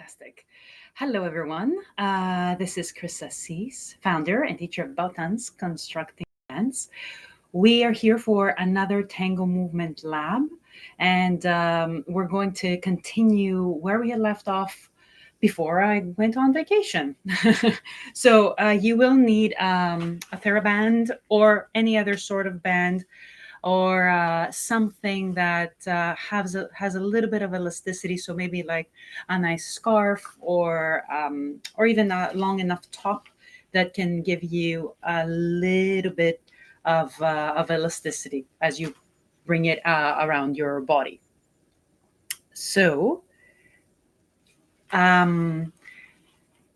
Fantastic. Hello, everyone. This is Chris Assis, founder and teacher of Buttons Constructing Dance. We are here for another Tango Movement Lab, and we're going to continue where we had left off before I went on vacation. So you will need a TheraBand or any other sort of band or something that has a little bit of elasticity. So maybe like a nice scarf or even a long enough top that can give you a little bit of elasticity as you bring it around your body. So um,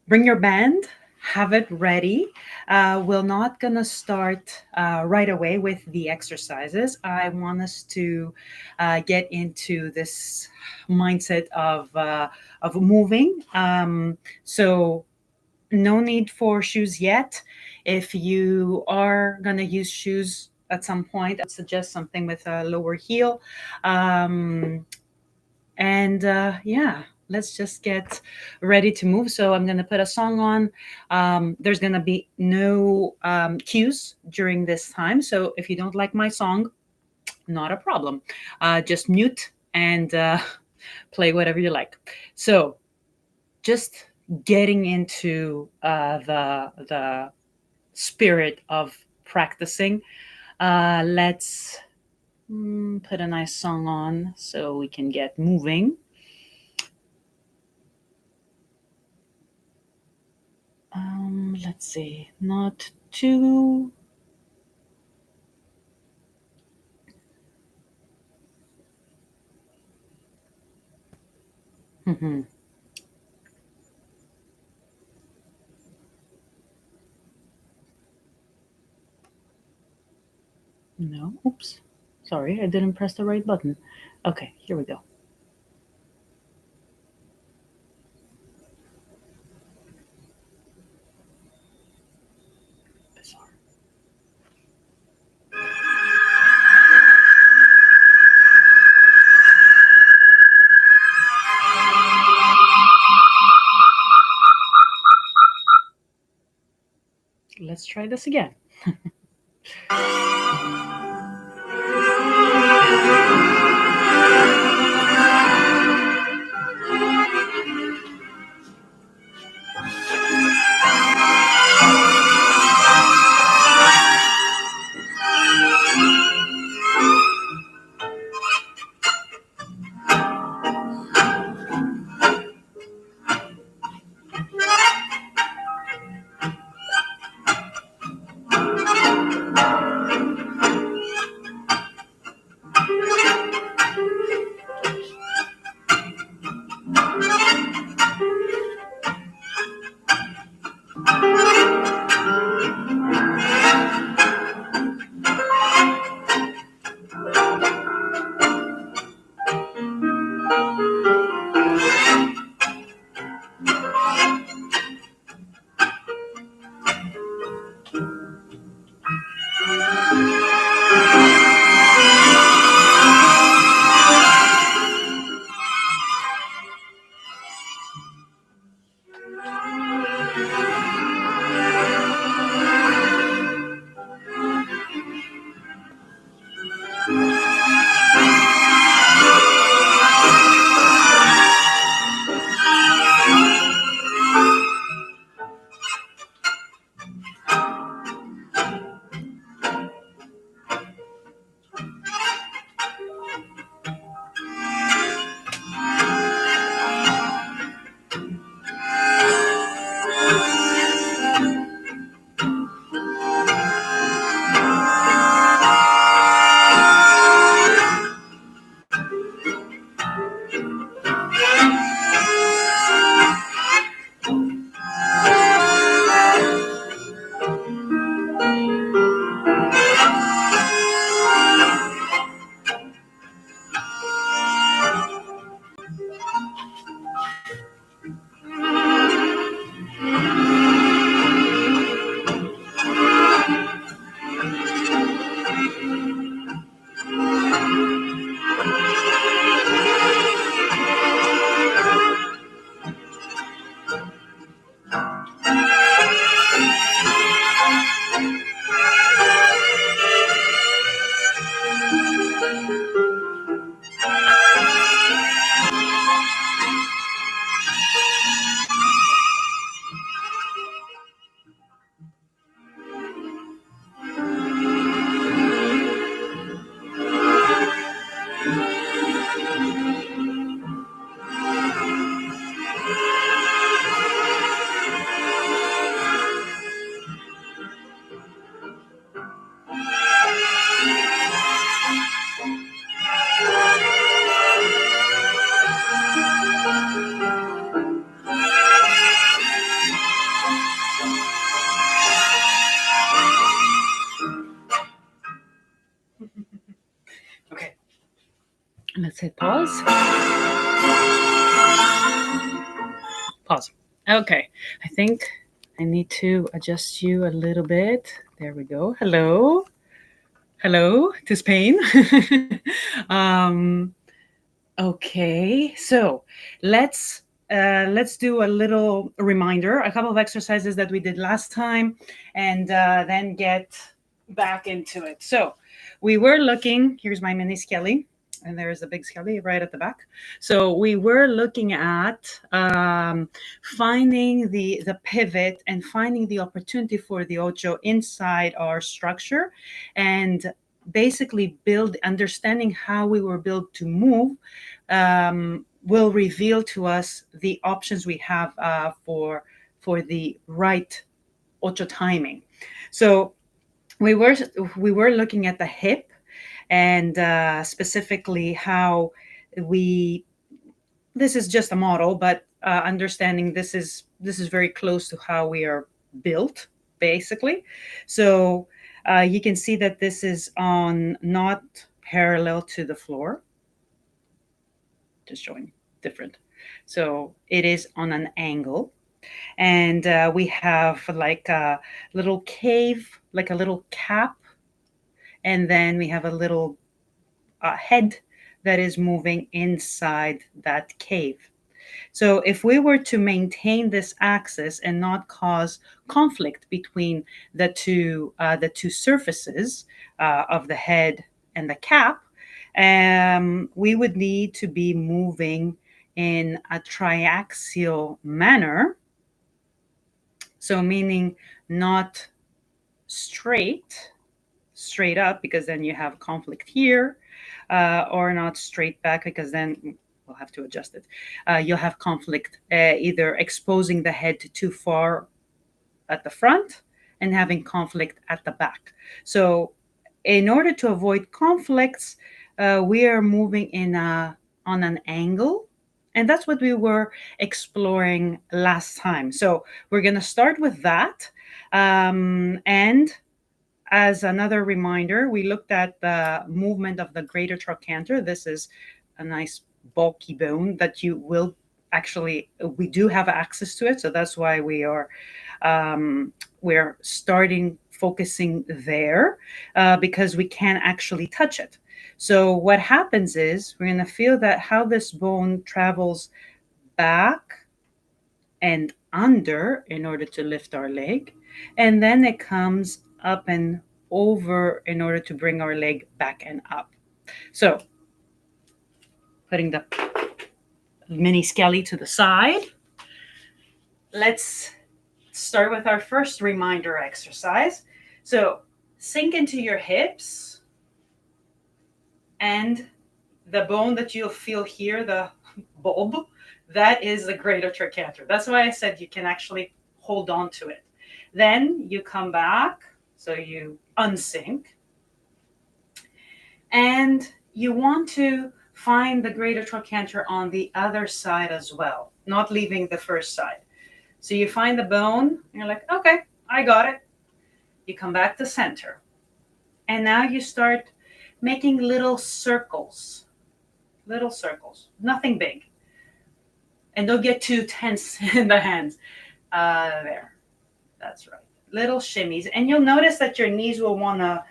bring your band, have it ready. We're not going to start right away with the exercises. I want us to get into this mindset of moving. So no need for shoes yet. If you are going to use shoes at some point, I would suggest something with a lower heel. Um, and yeah, let's just get ready to move. So I'm going to put a song on. There's going to be no cues during this time. So if you don't like my song, not a problem. Just mute and play whatever you like. So just getting into the spirit of practicing. Let's put a nice song on so we can get moving. Let's see, not too. Mhm. No, oops. Sorry, I didn't press the right button. Okay, here we go. Bizarre. Let's try this again. Okay, let's hit pause. Pause. Okay, I think I need to adjust you a little bit. There we go. Hello. Hello to Spain. um, okay, so let's let's do a little reminder, a couple of exercises that we did last time, and then get back into it. So we were looking. Here's my mini skelly, and there's a big skelly right at the back. So we were looking at finding the pivot and finding the opportunity for the ocho inside our structure, and basically build understanding how we were built to move will reveal to us the options we have for the right ocho timing. So we were we were looking at the hip, and specifically how we, this is just a model, but understanding this is very close to how we are built, basically. So you can see that this is on not parallel to the floor, just showing different. So it is on an angle, and we have like a little cave, like a little cap, and then we have a little head that is moving inside that cave. So if we were to maintain this axis and not cause conflict between the two surfaces of the head and the cap, we would need to be moving in a triaxial manner. So meaning not straight, straight up, because then you have conflict here, or not straight back, because then we'll have to adjust it. You'll have conflict either exposing the head too far at the front and having conflict at the back. So, in order to avoid conflicts, we are moving on an angle, and that's what we were exploring last time. So, we're going to start with that, and as another reminder, we looked at the movement of the greater trochanter. This is a nice bulky bone that you will actually, we do have access to it. So that's why we're starting focusing there, because we can actually touch it. So what happens is we're going to feel that how this bone travels back and under in order to lift our leg, and then it comes up and over in order to bring our leg back and up. So putting the mini skelly to the side, let's start with our first reminder exercise. So sink into your hips, and the bone that you'll feel here, the bulb, that is the greater trochanter. That's why I said you can actually hold on to it. Then you come back, so you unsink, and you want to find the greater trochanter on the other side as well, not leaving the first side. So you find the bone, and you're like, okay, I got it. You come back to center, and now you start making little circles, nothing big. And don't get too tense in the hands. There, that's right. Little shimmies. And you'll notice that your knees will want to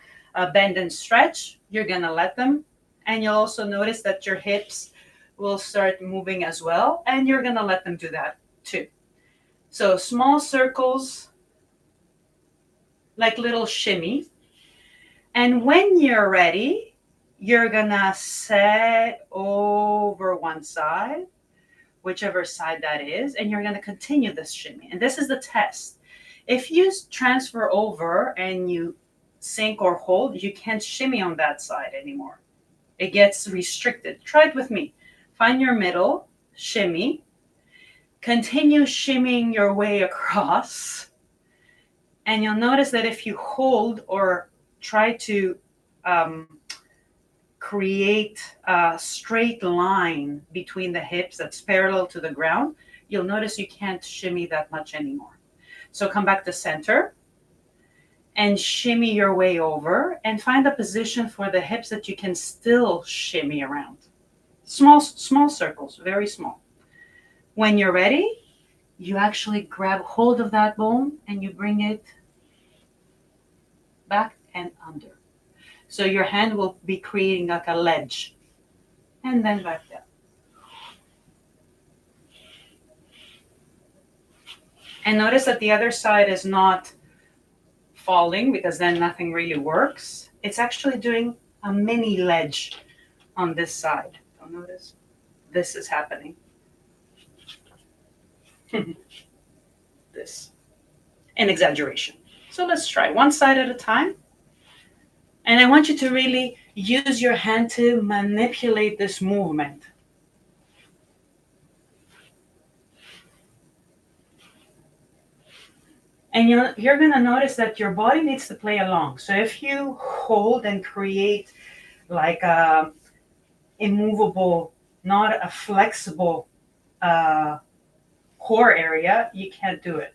bend and stretch. You're going to let them. And you'll also notice that your hips will start moving as well. And you're going to let them do that too. So small circles, like little shimmy. And when you're ready, you're going to set over one side, whichever side that is, and you're going to continue this shimmy. And this is the test. If you transfer over and you sink or hold, you can't shimmy on that side anymore. It gets restricted. Try it with me. Find your middle, shimmy. Continue shimmying your way across. And you'll notice that if you hold or try to create a straight line between the hips that's parallel to the ground, you'll notice you can't shimmy that much anymore. So come back to center, and shimmy your way over and find a position for the hips that you can still shimmy around. Small circles, very small. When you're ready, you actually grab hold of that bone and you bring it back and under. So your hand will be creating like a ledge. And then back down. And notice that the other side is not falling because then nothing really works. It's actually doing a mini ledge on this side. Don't notice? This is happening. This. An exaggeration. So let's try one side at a time. And I want you to really use your hand to manipulate this movement. And you're going to notice that your body needs to play along. So if you hold and create like a immovable, not a flexible core area, you can't do it.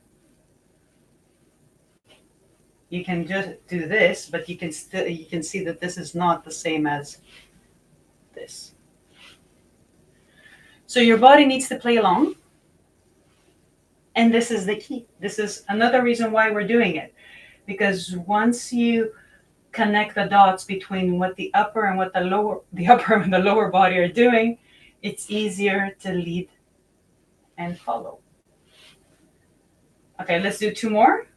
You can just do this, but you can see that this is not the same as this. So your body needs to play along. And this is the key. This is another reason why we're doing it. Because once you connect the dots between what the upper and what the upper and the lower body are doing, it's easier to lead and follow. Okay, let's do two more.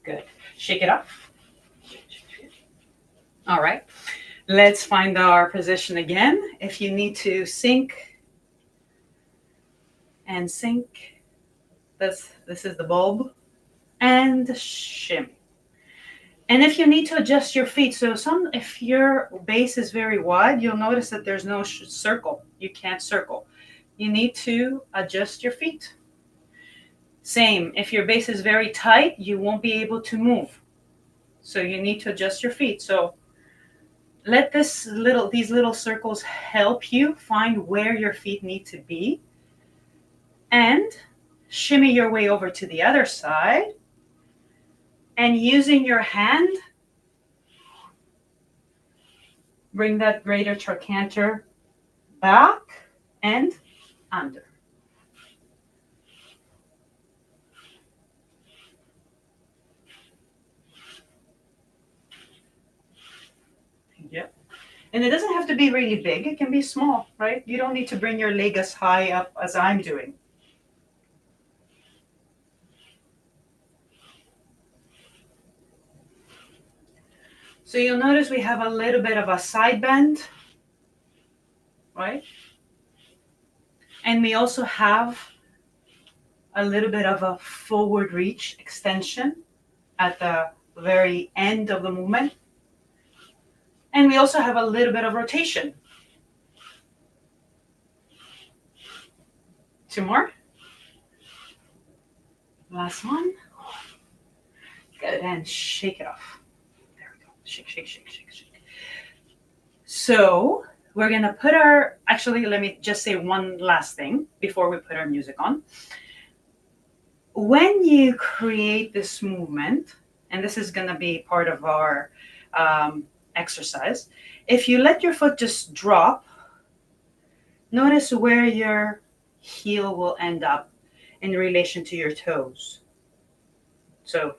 Good. Shake it off. All right. Let's find our position again. If you need to sink and sink, this is the bulb, and shimmy. And if you need to adjust your feet, so if your base is very wide, you'll notice that there's no circle. You can't circle. You need to adjust your feet. Same, if your base is very tight, you won't be able to move. So you need to adjust your feet. So let these little circles help you find where your feet need to be. And shimmy your way over to the other side. And using your hand, bring that greater trochanter back and under. Yep. And it doesn't have to be really big. It can be small, right? You don't need to bring your leg as high up as I'm doing. So you'll notice we have a little bit of a side bend, right? And we also have a little bit of a forward reach extension at the very end of the movement. And we also have a little bit of rotation. Two more. Last one. Good, and shake it off. There we go. Shake, shake, shake, shake, shake. So we're going to put actually, let me just say one last thing before we put our music on. When you create this movement, and this is going to be part of our exercise, if you let your foot just drop, notice where your heel will end up in relation to your toes. So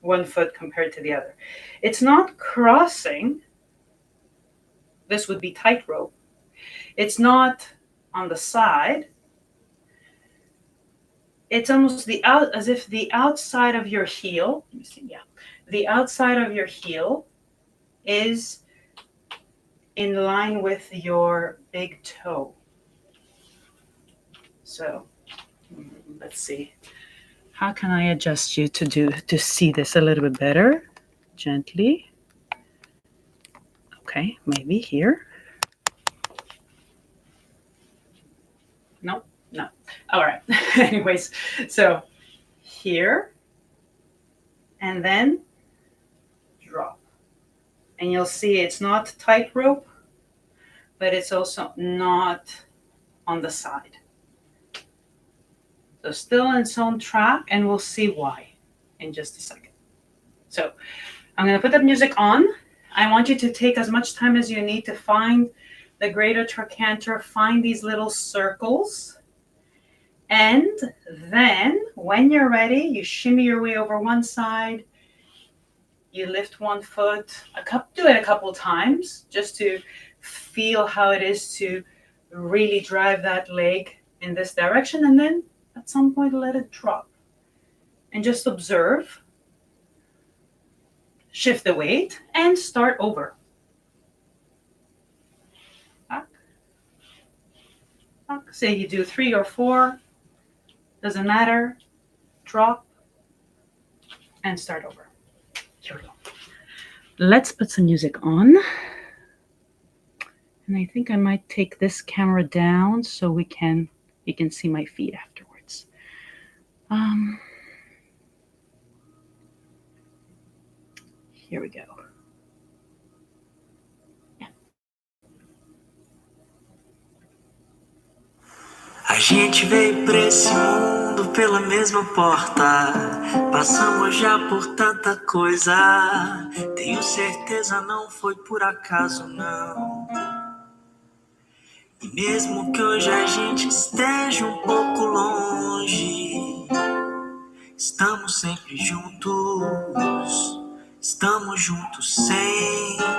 one foot compared to the other. It's not crossing. This would be tightrope. It's not on the side. It's almost as if the outside of your heel, let me see, yeah, the outside of your heel is in line with your big toe. So let's see. How can I adjust you to see this a little bit better? Gently. Okay, maybe here. No. All right. Anyways, so here and then drop. And you'll see it's not tightrope, but it's also not on the side. So still in its own track, and we'll see why. in just a second. So I'm going to put the music on. I want you to take as much time as you need to find the greater trochanter, find these little circles. And then when you're ready, you shimmy your way over one side, you lift one foot, do it a couple times just to feel how it is to really drive that leg in this direction, and then at some point let it drop. And just observe, shift the weight, and start over. Back. Back. Say you do 3 or 4, doesn't matter. Drop, and start over. Here we go. Let's put some music on. And I think I might take this camera down so you can see my feet afterwards. Here we go. A gente veio pra esse mundo pela mesma porta. Passamos já por tanta coisa. Tenho certeza não foi por acaso, não. E mesmo que hoje a gente esteja um pouco longe, estamos sempre juntos. Estamos juntos sempre.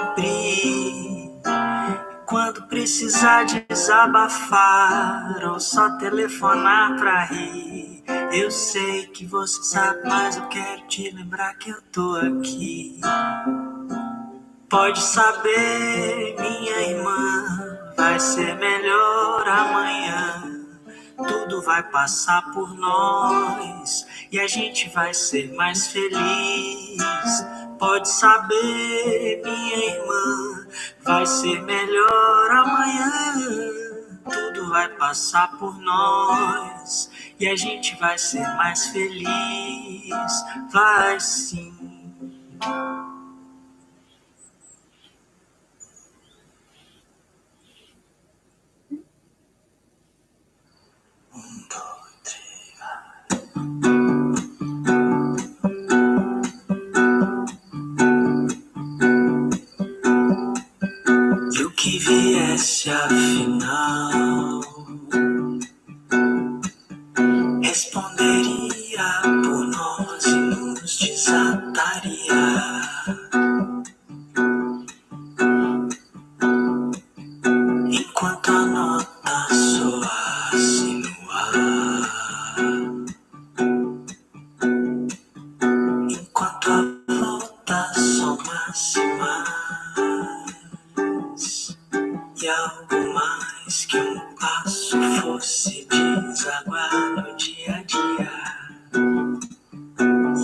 Quando precisar desabafar ou só telefonar pra rir, eu sei que você sabe, mas eu quero te lembrar que eu tô aqui. Pode saber, minha irmã, vai ser melhor amanhã. Tudo vai passar por nós e a gente vai ser mais feliz. Pode saber, minha irmã, vai ser melhor amanhã. Tudo vai passar por nós e a gente vai ser mais feliz. Vai sim. E o que viesse afinal responderia por nós e nos desataria. Enquanto a nota soasse no ar, enquanto a volta somasse mais, e algo mais que um passo fosse desaguar no dia a dia.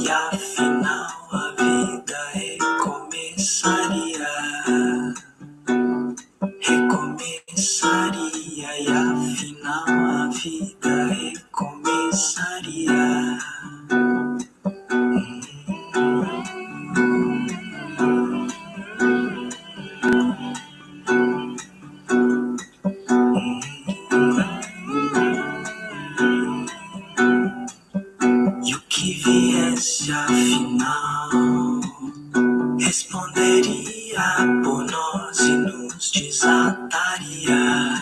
E afinal a vida recomeçaria. Recomeçaria, e afinal a vida recomeçaria. E o que viesse afinal responderia por nós e nos desataria.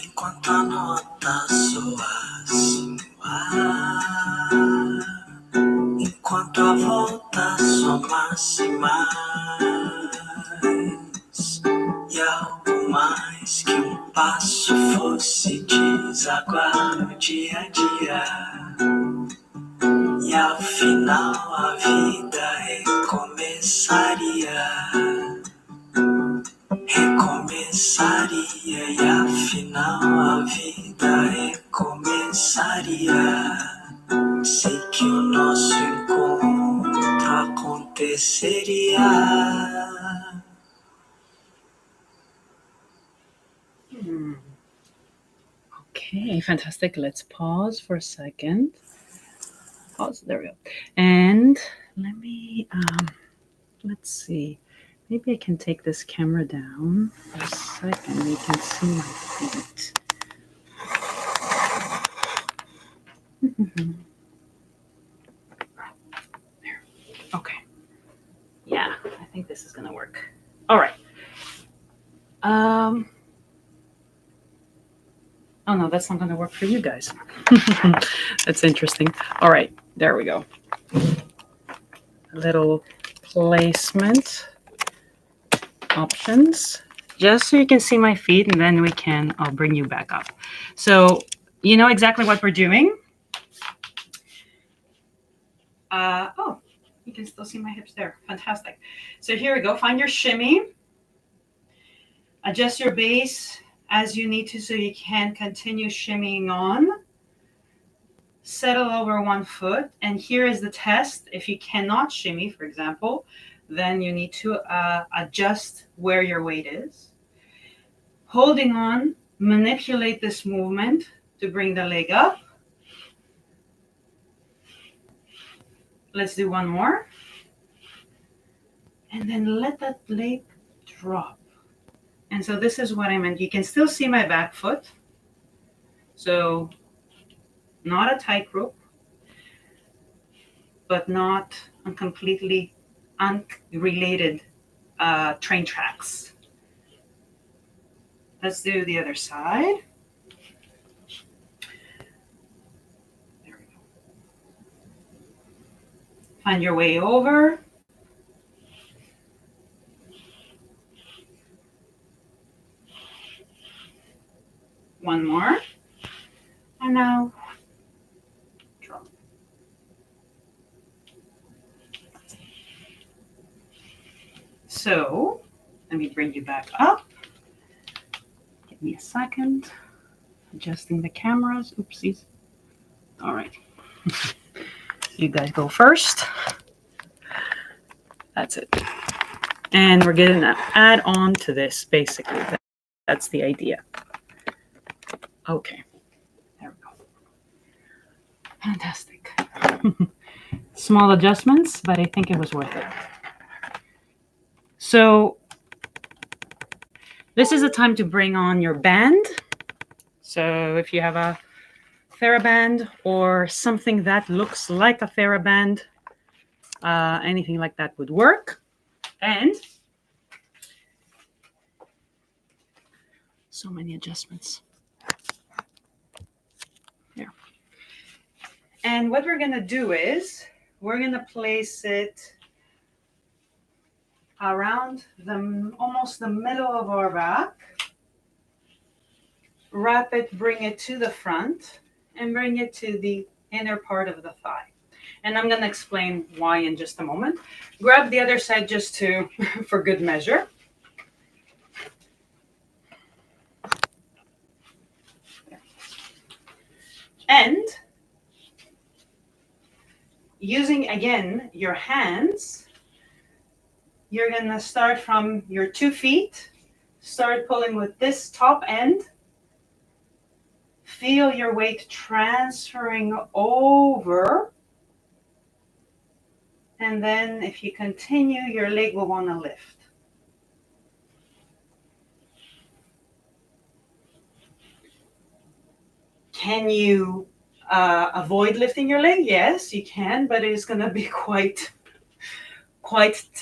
Enquanto a nota soasse no ar, enquanto a volta somasse mais, e algo mais que um passo fosse desaguar no dia a dia. E ao final a vida recomeçaria. Recomeçaria, e afinal a vida recomeçaria. Sei que o nosso encontro aconteceria. Okay, fantastic. Let's pause for a second. Pause, there we go. And let me, let's see. Maybe I can take this camera down for a second. You can see my feet. think this is going to work. All right. Oh no, that's not going to work for you guys. That's interesting. All right, there we go. A little placement options, just so you can see my feet, and then I'll bring you back up. So you know exactly what we're doing. Oh, you can still see my hips there. Fantastic. So here we go. Find your shimmy. Adjust your base as you need to so you can continue shimmying on. Settle over one foot. And here is the test. If you cannot shimmy, for example, then you need to adjust where your weight is. Holding on, manipulate this movement to bring the leg up. Let's do one more. And then let that leg drop. And so this is what I meant. You can still see my back foot. So not a tightrope, but not a completely unrelated train tracks. Let's do the other side. There we go. Find your way over. One more. And now drop. So let me bring you back up. Give me a second. Adjusting the cameras. Oopsies. All right. You guys go first. That's it. And we're going to add on to this, basically. That's the idea. Okay. There we go. Fantastic. Small adjustments, but I think it was worth it. So this is a time to bring on your band. So if you have a TheraBand or something that looks like a TheraBand, anything like that would work. And so many adjustments. Here. And what we're going to do is we're going to place it around almost the middle of our back. Wrap it, bring it to the front, and bring it to the inner part of the thigh. And I'm going to explain why in just a moment. Grab the other side just to, for good measure. And using, again, your hands, you're going to start from your 2 feet. Start pulling with this top end. Feel your weight transferring over. And then if you continue, your leg will want to lift. Can you avoid lifting your leg? Yes, you can, but it's going to be quite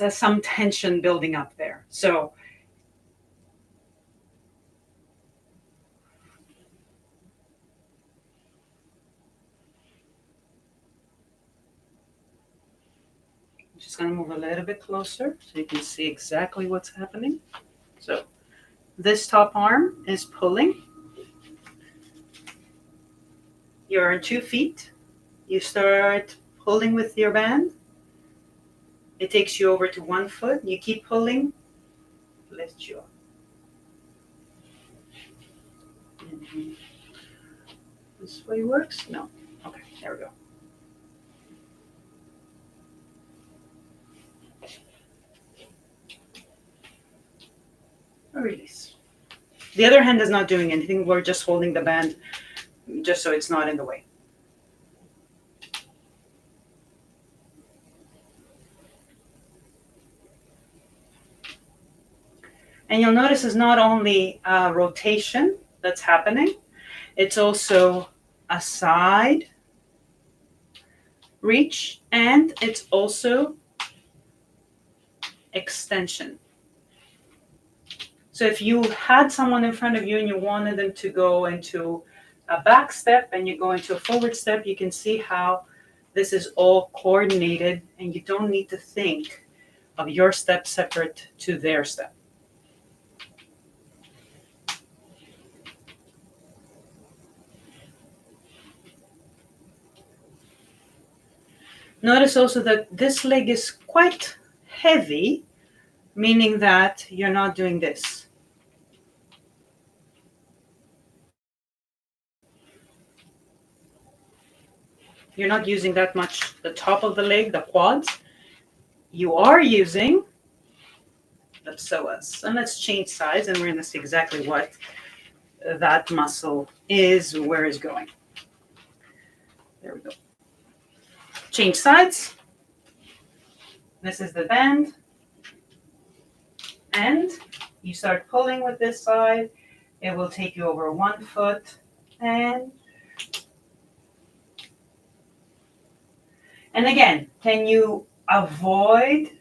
some tension building up there. So I'm just going to move a little bit closer so you can see exactly what's happening. So this top arm is pulling. You're on 2 feet. You start pulling with your band. It takes you over to 1 foot. You keep pulling, lift you up. Mm-hmm. This way works? No. Okay, there we go. Release. The other hand is not doing anything. We're just holding the band just so it's not in the way. And you'll notice it's not only a rotation that's happening, it's also a side reach, and it's also extension. So if you had someone in front of you and you wanted them to go into a back step and you go into a forward step, you can see how this is all coordinated and you don't need to think of your step separate to their step. Notice also that this leg is quite heavy, meaning that you're not doing this. You're not using that much the top of the leg, the quads. You are using the psoas. And let's change sides and we're going to see exactly what that muscle is, where it's going. There we go. Change sides. This is the bend. And you start pulling with this side. It will take you over 1 foot. And again, can you avoid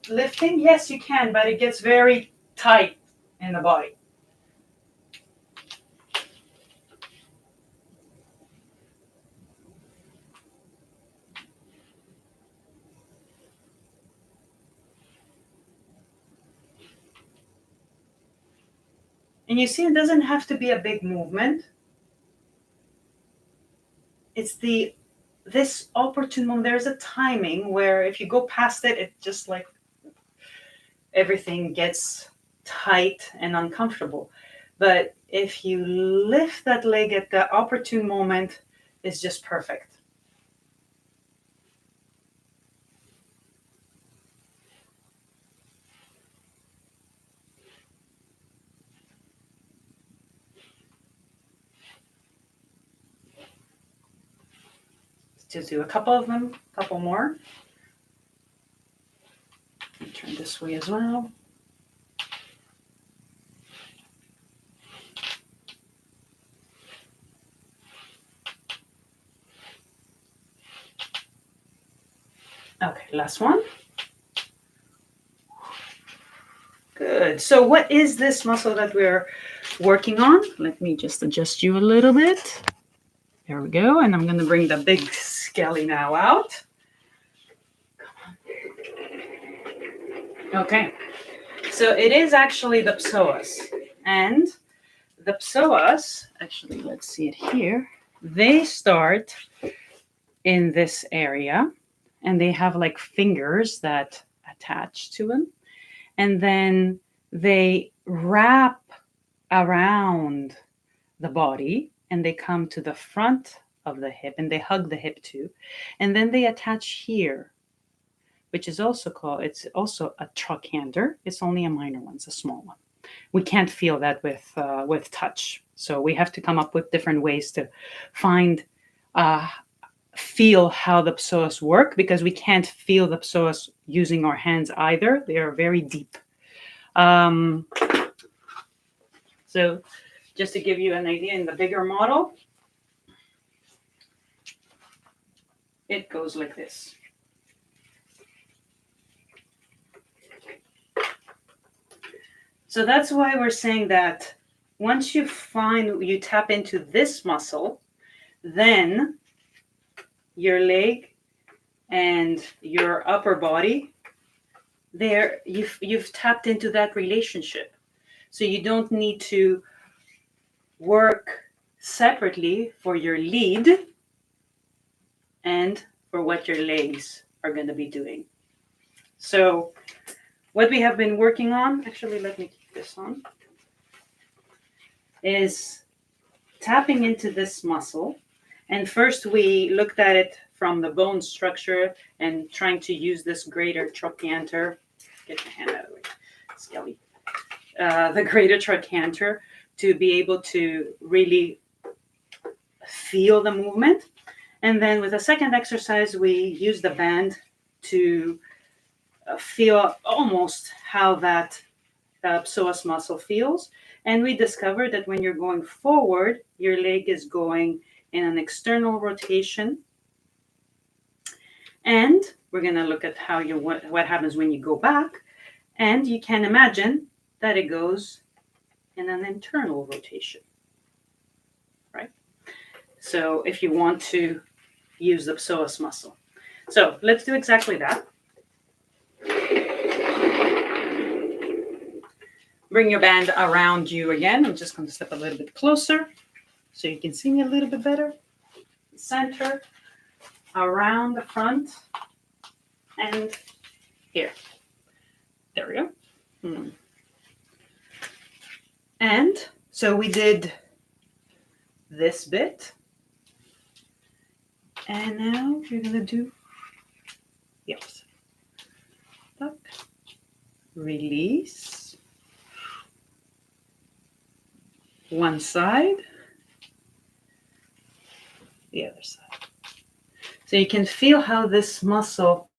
lifting? Yes, you can, but it gets very tight in the body. And you see, it doesn't have to be a big movement. It's this opportune moment. There's a timing where if you go past it, it just like everything gets tight and uncomfortable. But if you lift that leg at the opportune moment, it's just perfect. Just do a couple of them, a couple more. Turn this way as well. Okay, last one. Good. So what is this muscle that we're working on? Let me just adjust you a little bit. There we go. And I'm going to bring the big skelly now out. Come on. Okay. So it is actually the psoas. And the psoas, actually, let's see it here. They start in this area and they have like fingers that attach to them. And then they wrap around the body and they come to the front of the hip and they hug the hip too. And then they attach here, which is also called, it's also a trochanter. It's only a minor one, it's a small one. We can't feel that with touch. So we have to come up with different ways to feel how the psoas work, because we can't feel the psoas using our hands either. They are very deep. So just to give you an idea, in the bigger model, it goes like this. So that's why we're saying that once you tap into this muscle, then your leg and your upper body, there you've tapped into that relationship. So you don't need to work separately for your lead and for what your legs are going to be doing. So what we have been working on, actually, let me keep this on, is tapping into this muscle. And first we looked at it from the bone structure and trying to use this greater trochanter. Get your hand out of the way, Skelly. The greater trochanter to be able to really feel the movement. And then with the second exercise, we use the band to feel almost how that psoas muscle feels. And we discovered that when you're going forward, your leg is going in an external rotation. And we're going to look at how what happens when you go back. And you can imagine that it goes in an internal rotation, right? So if you want to use the psoas muscle. So let's do exactly that. Bring your band around you again. I'm just going to step a little bit closer so you can see me a little bit better. Center, around the front, and here. There we go. And so we did this bit. And now you're going to do the opposite. Tuck, release. One side, the other side. So you can feel how this muscle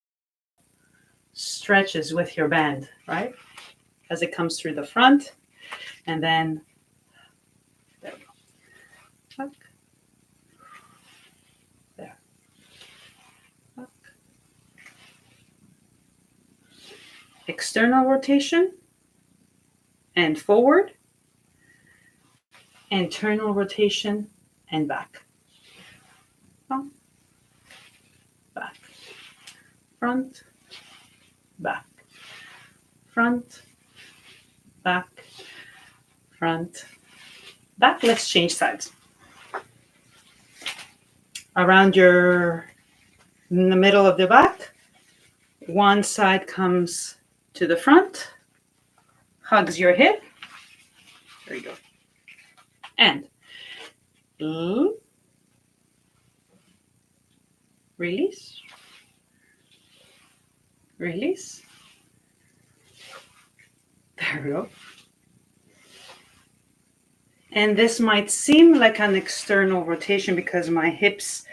stretches with your band, right? As it comes through the front, and then there we go. Tuck. There. Tuck. External rotation and forward. Internal rotation and back. Front, back. Front, back. Front, back. Front, back. Let's change sides. Around in the middle of the back, one side comes to the front, hugs your hip. There you go. And release, release. There we go. And this might seem like an external rotation because my hips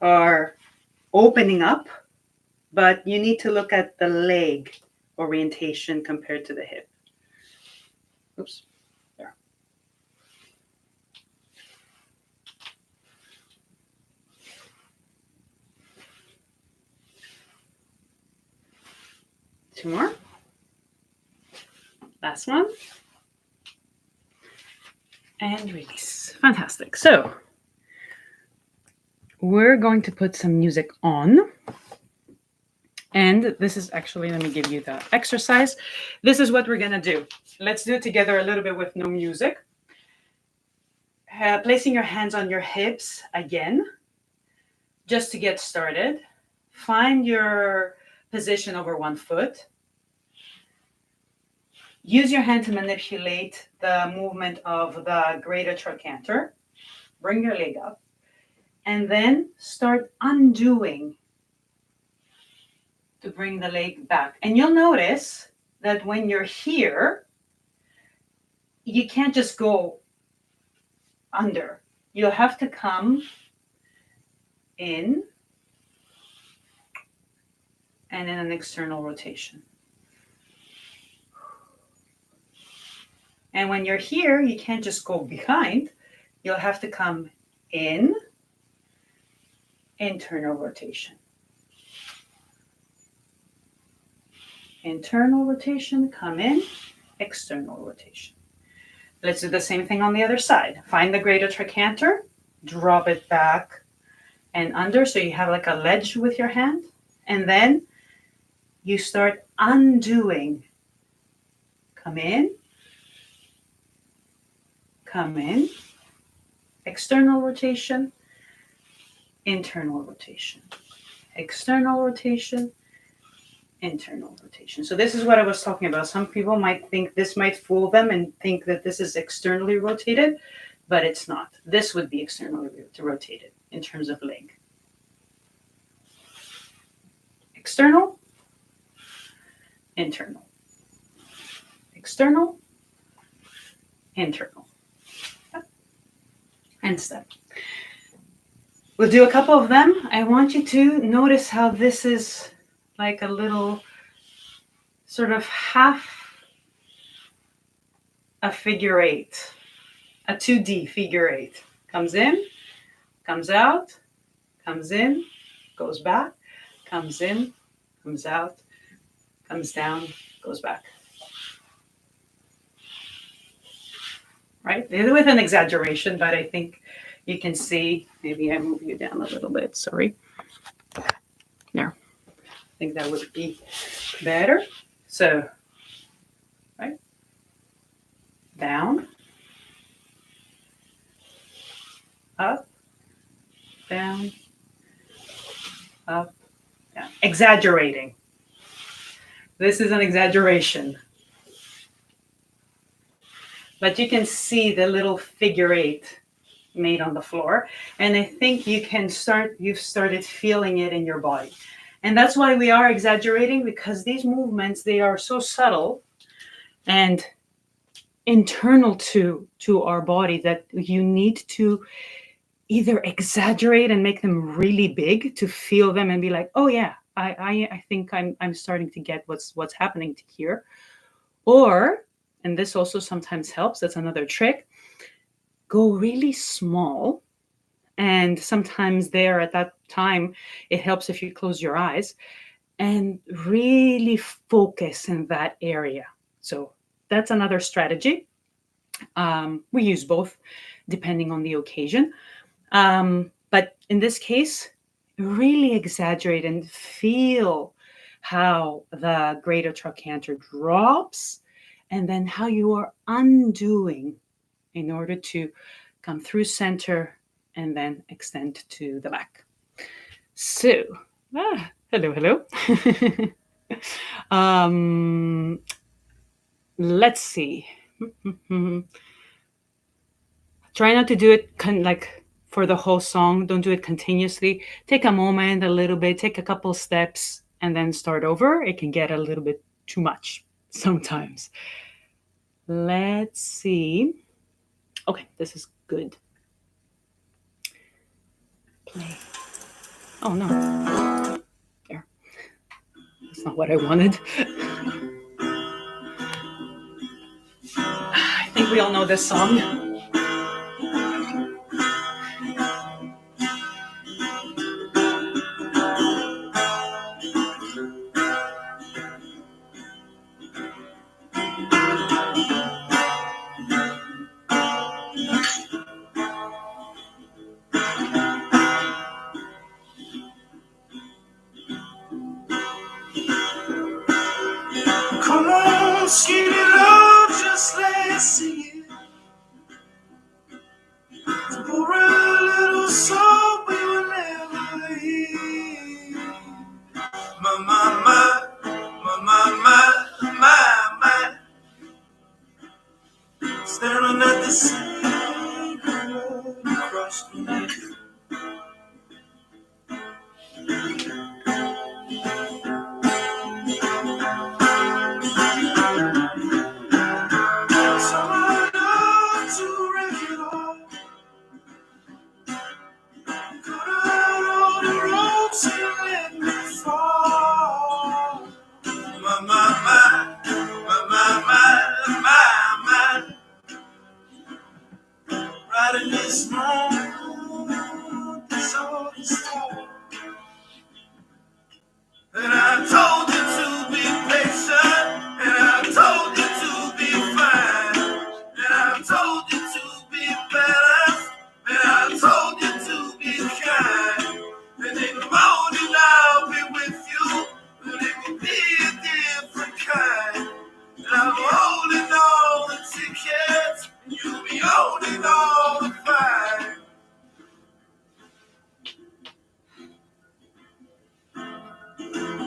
are opening up, but you need to look at the leg orientation compared to the hip. Oops, there. Two more. Last one. And release. Fantastic. So we're going to put some music on. And this is actually, let me give you the exercise. This is what we're going to do. Let's do it together a little bit with no music. Placing your hands on your hips again, just to get started. Find your position over one foot. Use your hand to manipulate the movement of the greater trochanter. Bring your leg up. And then start undoing to bring the leg back. And you'll notice that when you're here, you can't just go under. You'll have to come in and in an external rotation. And when you're here, you can't just go behind. You'll have to come in, internal rotation. Internal rotation, come in, external rotation. Let's do the same thing on the other side. Find the greater trochanter, drop it back and under so you have like a ledge with your hand. And then you start undoing. Come in, external rotation, internal rotation, external rotation, internal rotation. So this is what I was talking about. Some people might think this might fool them and think that this is externally rotated, but it's not. This would be externally rotated in terms of leg. External, internal, external, internal, and step. We'll do a couple of them. I want you to notice how this is like a little sort of half a figure eight, a 2D figure eight. Comes in, comes out, comes in, goes back, comes in, comes out, comes down, goes back. right? With an exaggeration, but I think you can see. Maybe I move you down a little bit. Sorry. There. I think that would be better. So, right, down, up, down, up, down. Exaggerating. This is an exaggeration. But you can see the little figure eight made on the floor. And I think you've started feeling it in your body. And that's why we are exaggerating, because these movements, they are so subtle and internal to our body that you need to either exaggerate and make them really big to feel them and be like, oh yeah, I think I'm starting to get what's happening here. Or, and this also sometimes helps, that's another trick, go really small. And sometimes there at that time, it helps if you close your eyes and really focus in that area. So that's another strategy. We use both depending on the occasion. But in this case, really exaggerate and feel how the greater trochanter drops and then how you are undoing in order to come through center and then extend to the back. So, hello. Let's see. Try not to do it like for the whole song. Don't do it continuously. Take a moment, a little bit, take a couple steps, and then start over. It can get a little bit too much sometimes. Let's see. Okay, this is good. Play. Oh no. There. That's not what I wanted. I think we all know this song. Come on, skinny love, just let's sing it. Pour a little song we will never hear. My, staring at the sea across the lake. Someone else to wreck it all. Cut out all the ropes and let me fall. My. Riding this mountain, this all this time. And I told you to be patient, and I told you to be fine, and I told you to be balanced, and I told you to be kind. And in the morning I'll be with you, but it will be a different kind. And I'm holding all the tickets, and you'll be holding all the fine.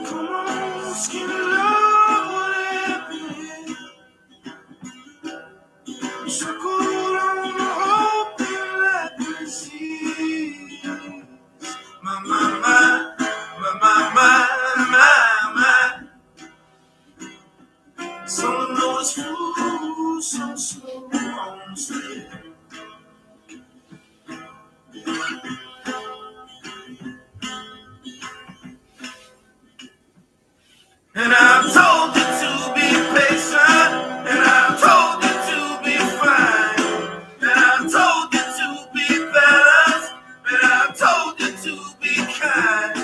Come on, skinny love, whatever it is. Circle on the hope and let me see. My. Some know it's food, so slow on the street. And I told you to be patient, and I told you to be fine, and I told you to be balanced, and I told you to be kind.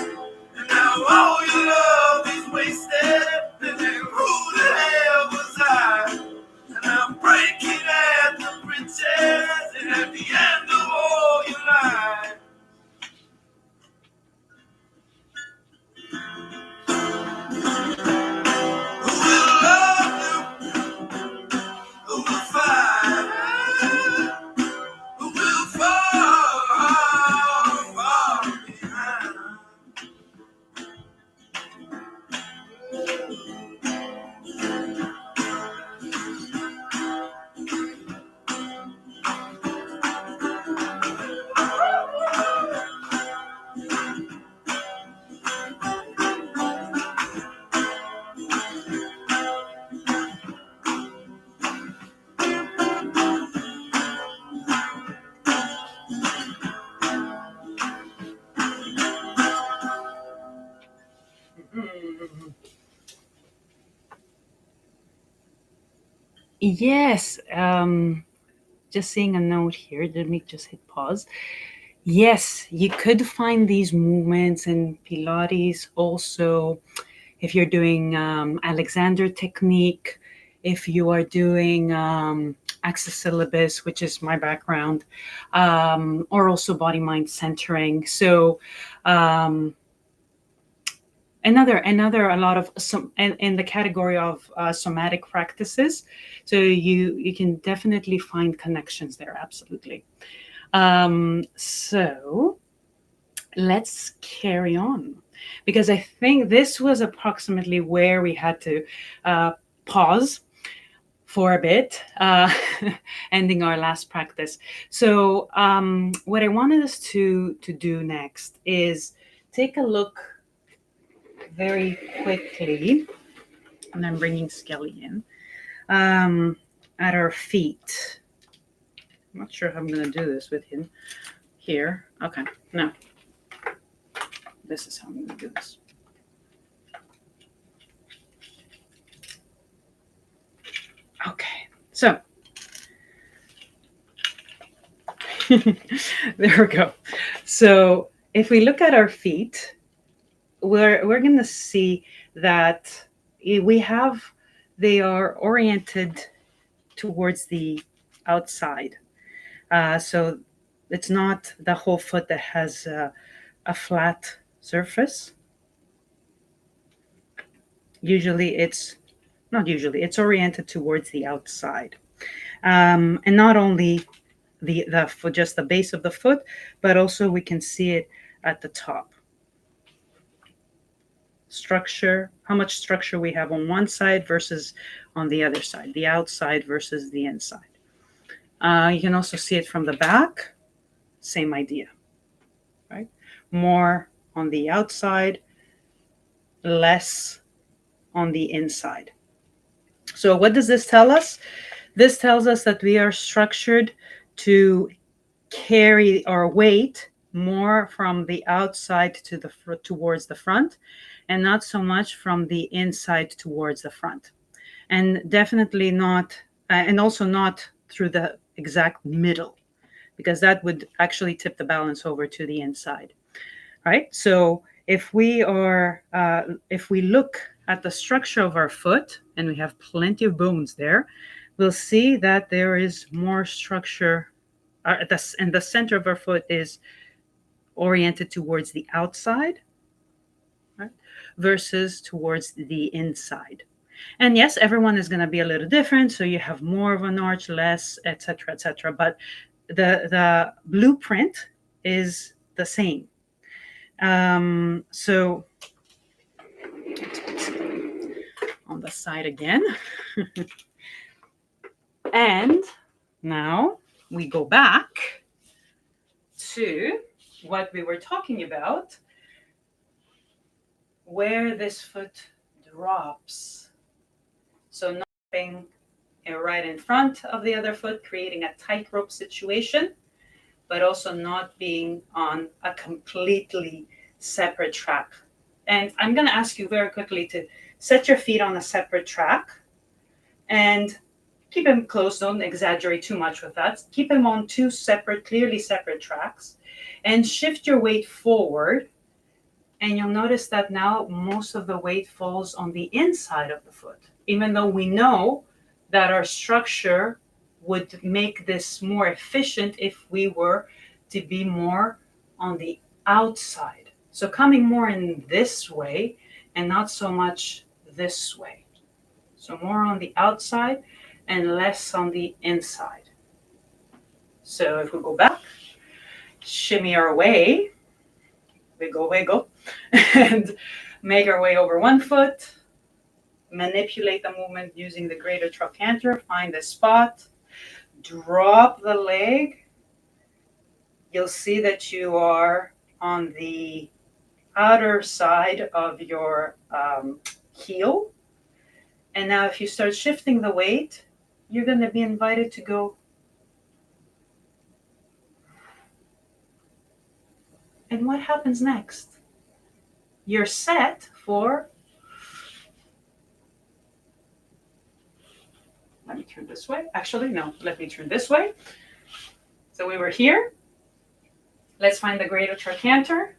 And now all your love is wasted, and then who the hell was I? And I'm breaking at the bridges, Yes. Just seeing a note here. Let me just hit pause. Yes, you could find these movements in Pilates also if you're doing Alexander technique, if you are doing Access Syllabus, which is my background, or also body mind centering. So um, another a lot of some in the category of somatic practices. So you can definitely find connections there. Absolutely. So let's carry on because I think this was approximately where we had to uh, pause for a bit, ending our last practice. So, what I wanted us to do next is take a look very quickly, and I'm bringing Skelly in at our feet. I'm not sure how I'm going to do this with him here. Okay, no, this is how I'm going to do this. Okay, so there we go. So if we look at our feet, we're going to see that we have they are oriented towards the outside. So it's not the whole foot that has a flat surface. Usually, it's not usually it's oriented towards the outside, and not only the foot, just the base of the foot, but also we can see it at the top. Structure, how much structure we have on one side versus on the other side, the outside versus the inside. You can also see it from the back, same idea, right? More on the outside, less on the inside. So, what does this tell us? This tells us that we are structured to carry our weight more from the outside to the towards the front, and not so much from the inside towards the front, and definitely not, and also not through the exact middle, because that would actually tip the balance over to the inside, right? So if we look at the structure of our foot, and we have plenty of bones there, we'll see that there is more structure and the center of our foot is oriented towards the outside, right, versus towards the inside. And yes, everyone is going to be a little different. So you have more of an arch, less, etc., etc. But the blueprint is the same. So on the side again, and now we go back to what we were talking about, where this foot drops. So not being right in front of the other foot, creating a tightrope situation, but also not being on a completely separate track. And I'm going to ask you very quickly to set your feet on a separate track and keep them close. Don't exaggerate too much with that. Keep them on two separate, clearly separate tracks, and shift your weight forward. And you'll notice that now most of the weight falls on the inside of the foot, even though we know that our structure would make this more efficient if we were to be more on the outside. So coming more in this way and not so much this way. So more on the outside and less on the inside. So if we go back, shimmy our way, wiggle, wiggle, and make our way over one foot, manipulate the movement using the greater trochanter, find the spot, drop the leg. You'll see that you are on the outer side of your heel. And now if you start shifting the weight, you're going to be invited to go. And what happens next? You're set for Let me turn this way. Actually, no, let me turn this way. So we were here. Let's find the greater trochanter.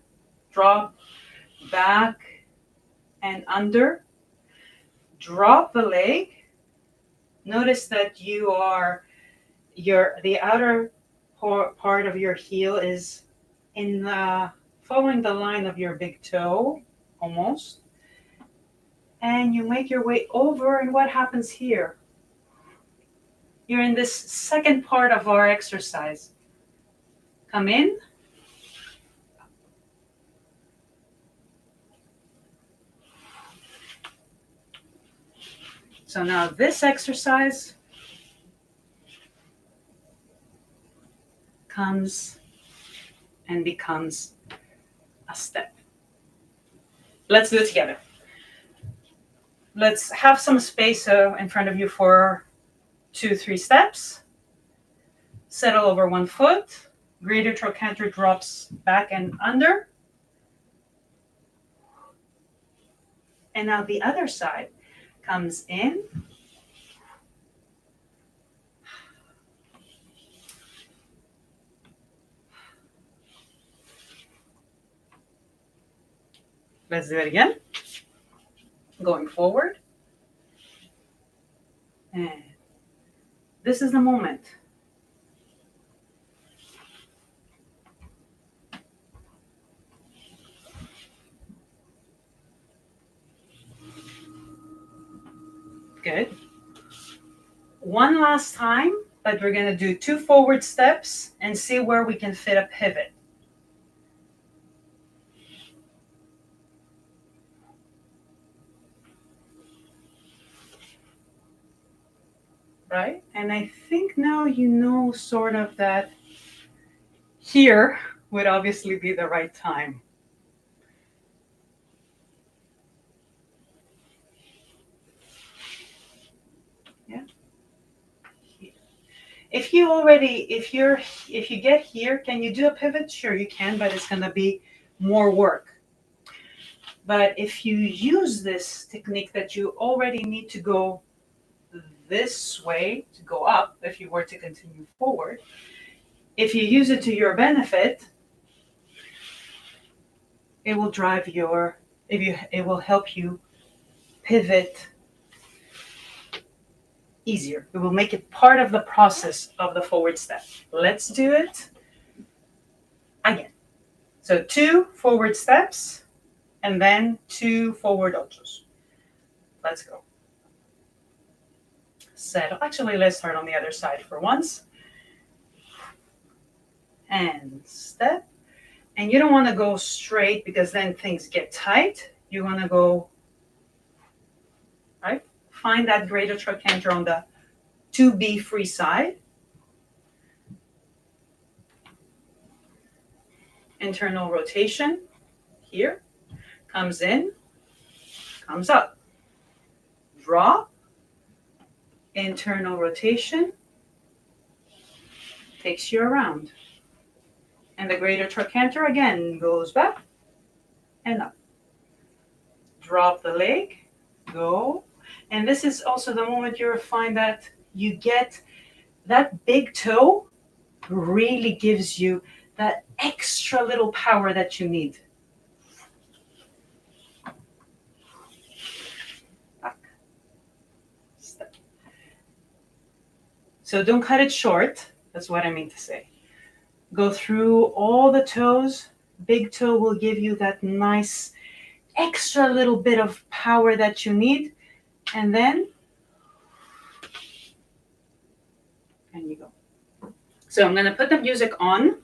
Drop back and under. Drop the leg. Notice that the outer part of your heel is following the line of your big toe, almost. And you make your way over, and what happens here? You're in this second part of our exercise. Come in. So now this exercise comes and becomes a step. Let's do it together. Let's have some space in front of you for 2-3 steps. Settle over one foot. Greater trochanter drops back and under. And now the other side comes in. Let's do it again. Going forward. And this is the moment. Good. One last time, but we're going to do 2 forward steps and see where we can fit a pivot. Right? And I think now you know sort of that here would obviously be the right time. Yeah. If you get here, can you do a pivot? Sure, you can, but it's going to be more work. But if you use this technique that you already need to go this way to go up, if you were to continue forward, if you use it to your benefit, it will it will help you pivot easier. It will make it part of the process of the forward step. Let's do it again. So 2 forward steps and then 2 forward ochos. Let's go. Settle. Actually, let's start on the other side for once. And step. And you don't want to go straight because then things get tight. You want to go, right? Find that greater trochanter on the 2B free side. Internal rotation here. Comes in, comes up. Drop. Internal rotation. Takes you around. And the greater trochanter again goes back and up. Drop the leg. Go. And this is also the moment you'll find that you get that big toe really gives you that extra little power that you need. Back. Step. So don't cut it short. That's what I mean to say. Go through all the toes. Big toe will give you that nice extra little bit of power that you need. And then, and you go. So I'm going to put the music on.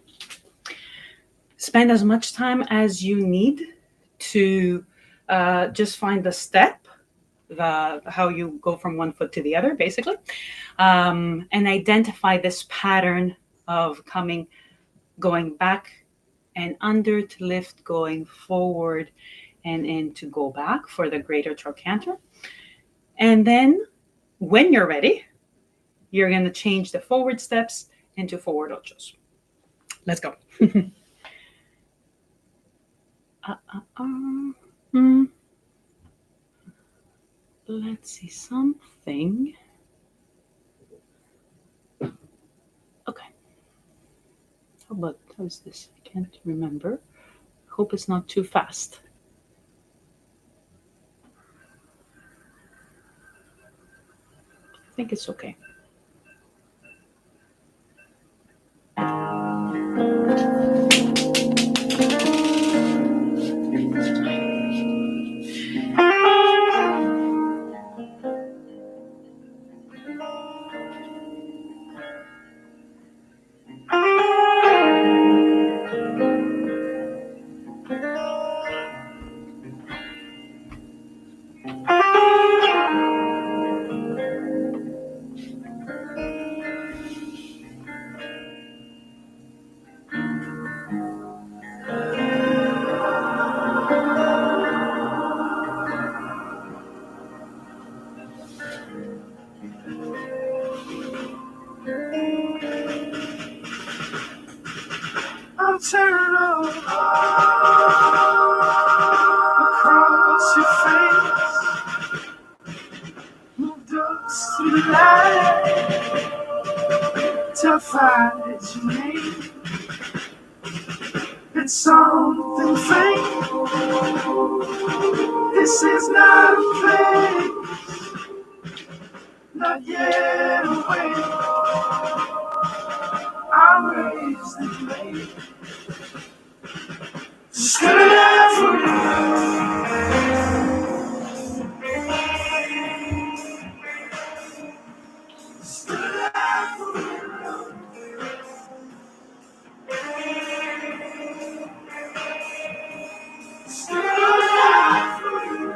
Spend as much time as you need to just find the step, how you go from one foot to the other, basically, and identify this pattern of going back and under to lift, going forward and in to go back for the greater trochanter. And then when you're ready, you're going to change the forward steps into forward ochos. Let's go. Let's see something. but how's this? I can't remember. Hope it's not too fast. I think it's okay. I'm turning across your face. Moved us through the light to find your name. It's something faint. This is not a place, not yet away. I raised the blade. Still alive for you. Still alive for you. Still alive for you.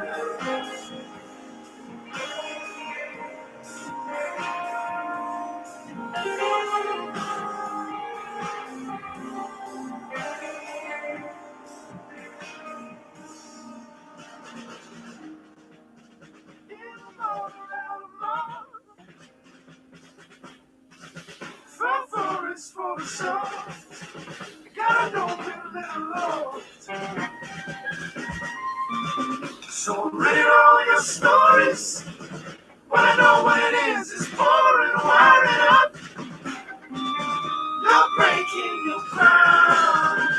Far forest for the soul. God don't be little Lord. So I'm reading all your stories. But I know what it is. It's pouring, wiring up. You're breaking your crown.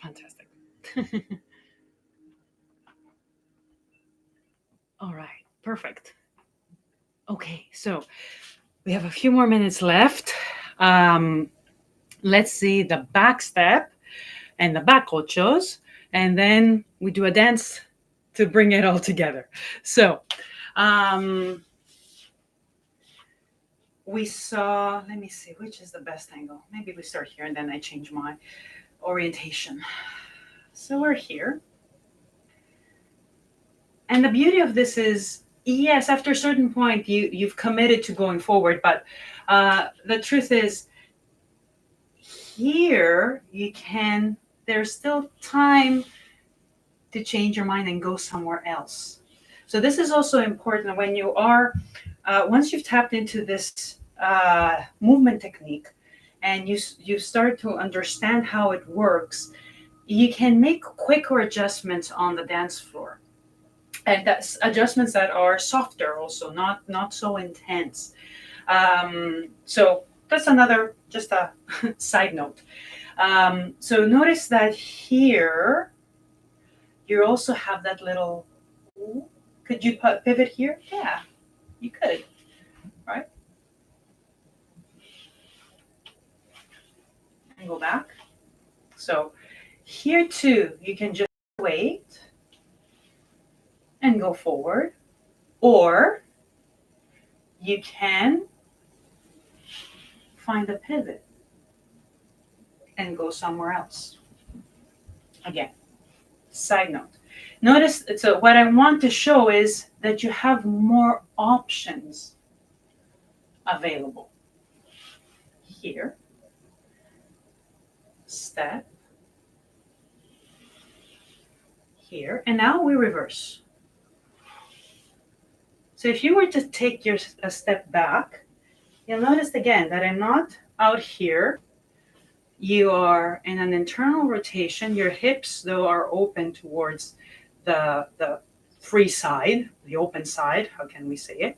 Fantastic. All right, perfect. Okay, so we have a few more minutes left. Um, let's see the back step and the back ochos, and then we do a dance to bring it all together. So um, we saw, let me see, which is the best angle? Maybe we start here and then I change my orientation. So we're here. And the beauty of this is, yes, after a certain point, you've committed to going forward, but the truth is, here you can, there's still time to change your mind and go somewhere else. So this is also important when you are, once you've tapped into this movement technique, and you start to understand how it works, you can make quicker adjustments on the dance floor, and that's adjustments that are softer, also not so intense. So that's another, just a side note. So notice that here you also have that little. Could you pivot here? Yeah, you could, right? And go back. So here too, you can just wait and go forward, or you can find a pivot and go somewhere else. Again, side note. Notice, so what I want to show is that you have more options available. Here, step, here, and now we reverse. So if you were to take a step back, you'll notice again that I'm not out here. You are in an internal rotation. Your hips, though, are open towards the free side, the open side. How can we say it?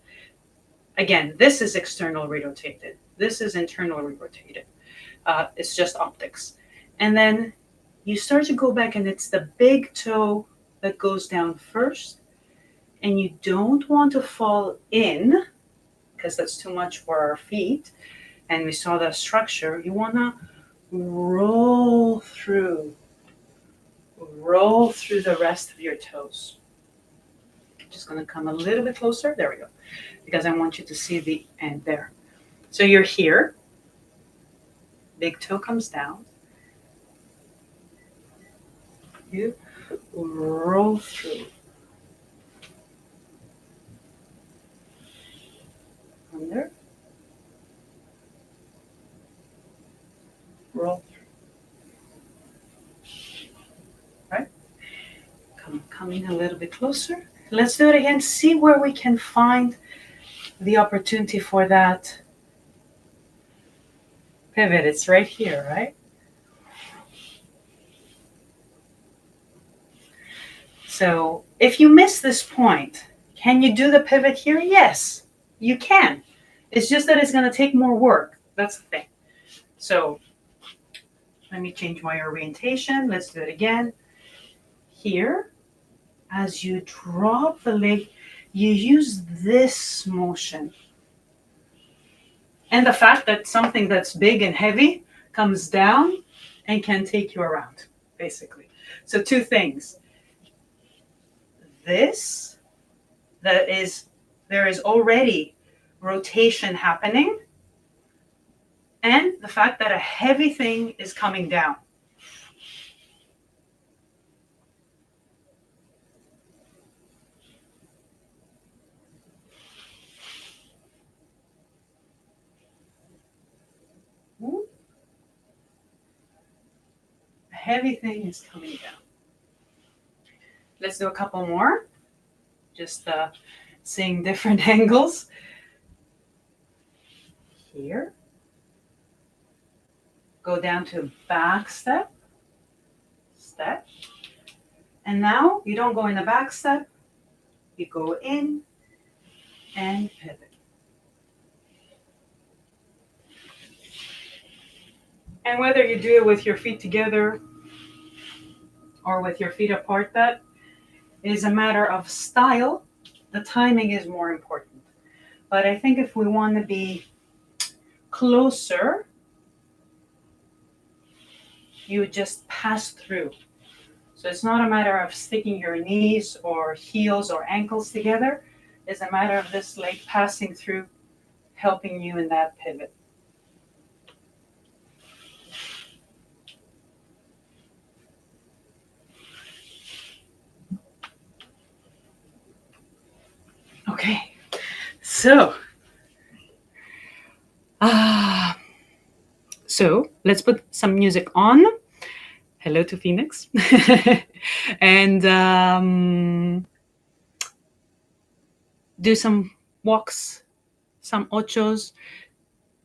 Again, this is externally rotated. This is internally rotated. It's just optics. And then you start to go back, and it's the big toe that goes down first. And you don't want to fall in, because that's too much for our feet. And we saw the structure. You want to roll through the rest of your toes. I'm just going to come a little bit closer. There we go. Because I want you to see the end there. So you're here. Big toe comes down. You roll through. Under. Roll through. Right? Coming a little bit closer. Let's do it again. See where we can find the opportunity for that pivot. It's right here, right? So if you miss this point, can you do the pivot here? Yes, you can. It's just that it's going to take more work. That's the thing. So let me change my orientation. Let's do it again. Here, as you drop the leg, you use this motion. And the fact that something that's big and heavy comes down and can take you around, basically. So two things. This, there is already rotation happening, and the fact that a heavy thing is coming down. A heavy thing is coming down. Let's do a couple more. Just seeing different angles. Here. Go down to back step. Step. And now you don't go in the back step. You go in and pivot. And whether you do it with your feet together or with your feet apart, that is a matter of style. The timing is more important. But I think if we want to be closer, you would just pass through. So it's not a matter of sticking your knees or heels or ankles together. It's a matter of this leg passing through, helping you in that pivot. Okay, so let's put some music on. Hello to Phoenix. And do some walks, some ochos.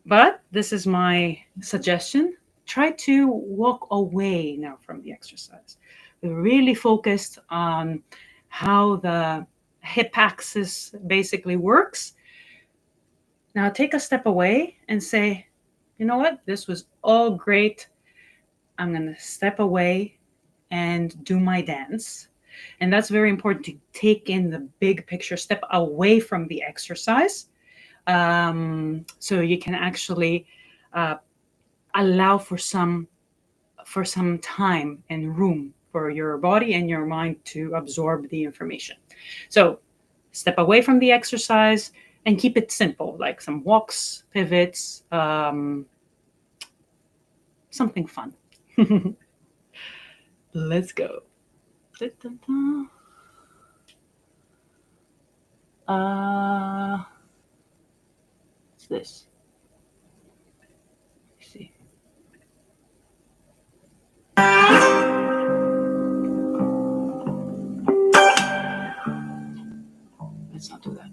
But this is my suggestion. Try to walk away now from the exercise. We're really focused on how the hip axis basically works. Now take a step away and say, you know what? This was all great. I'm going to step away and do my dance. And that's very important to take in the big picture, step away from the exercise, so you can actually uh, allow for some time and room for your body and your mind to absorb the information. So step away from the exercise and keep it simple, like some walks, pivots, something fun. Let's go. What's this? Let's see. Let's not do that.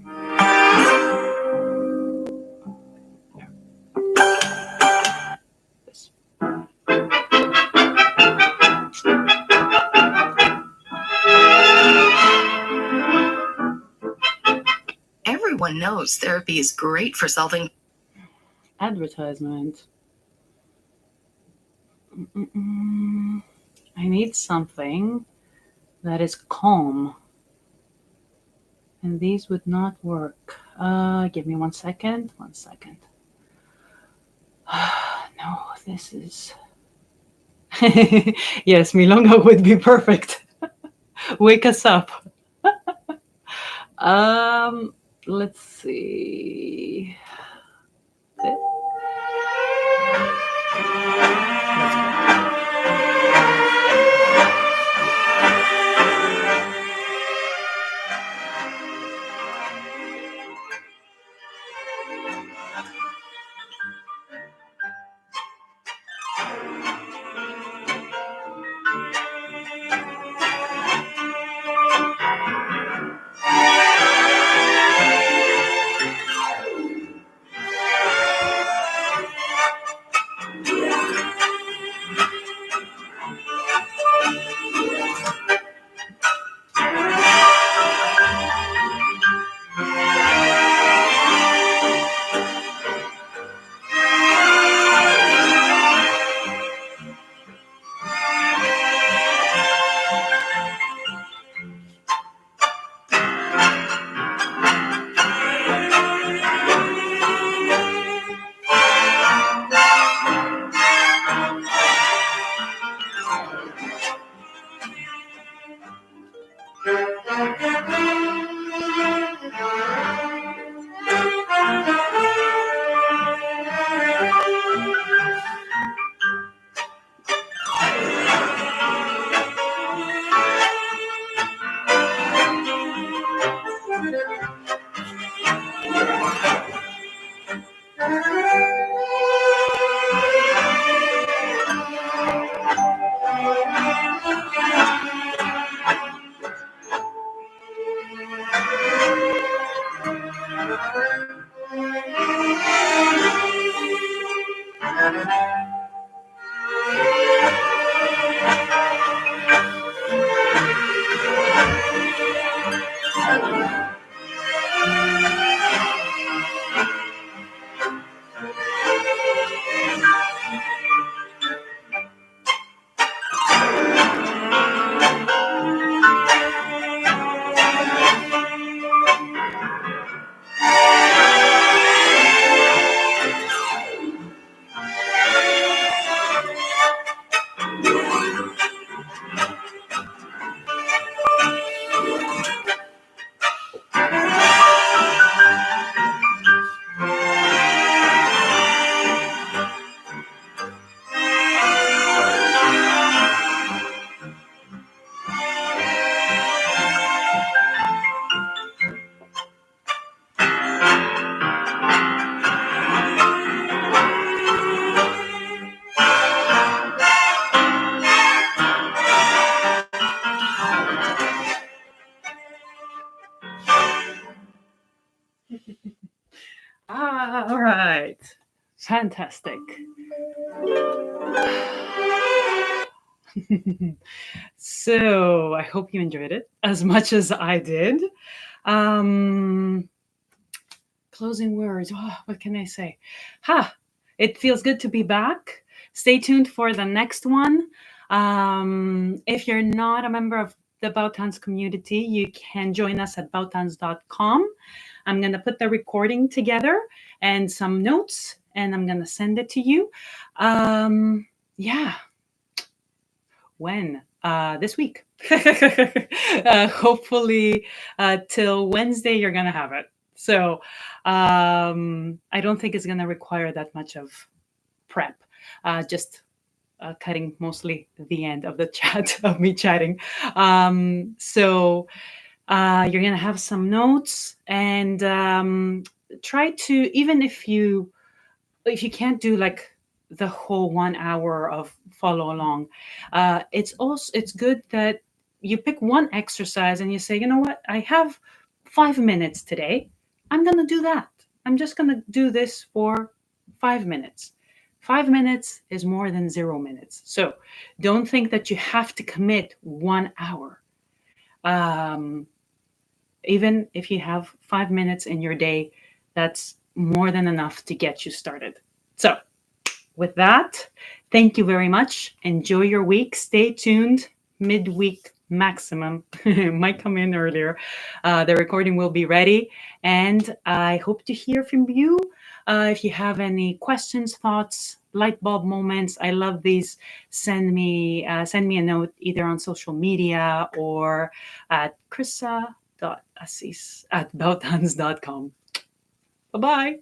This. Everyone knows therapy is great for solving Advertisement. I need something that is calm. And these would not work. Give me 1 second. 1 second. No, this is. Yes, Milonga would be perfect. Wake us up. um, let's see. All right. Fantastic. So I hope you enjoyed it as much as I did. Um, Closing words. Oh, what can I say? Ha! It feels good to be back. Stay tuned for the next one. If you're not a member of the Bautans community, you can join us at bautans.com. I'm going to put the recording together and some notes, and I'm going to send it to you. Yeah, when? This week. Hopefully, till Wednesday, you're going to have it. So I don't think it's going to require that much of prep. Just cutting mostly the end of the chat of me chatting. So you're going to have some notes and try to, even if you can't do like the whole 1 hour of follow along, it's good that you pick one exercise and you say, you know what, I have 5 minutes today. I'm gonna do that. I'm just gonna do this for 5 minutes. 5 minutes is more than 0 minutes. So don't think that you have to commit 1 hour. Um, Even if you have 5 minutes in your day, that's more than enough to get you started. So with that, thank you very much. Enjoy your week. Stay tuned. Midweek maximum might come in earlier. The recording will be ready, and I hope to hear from you. If you have any questions, thoughts, light bulb moments, I love these. Send me a note either on social media or at krissa.assis@bautans.com. Bye bye.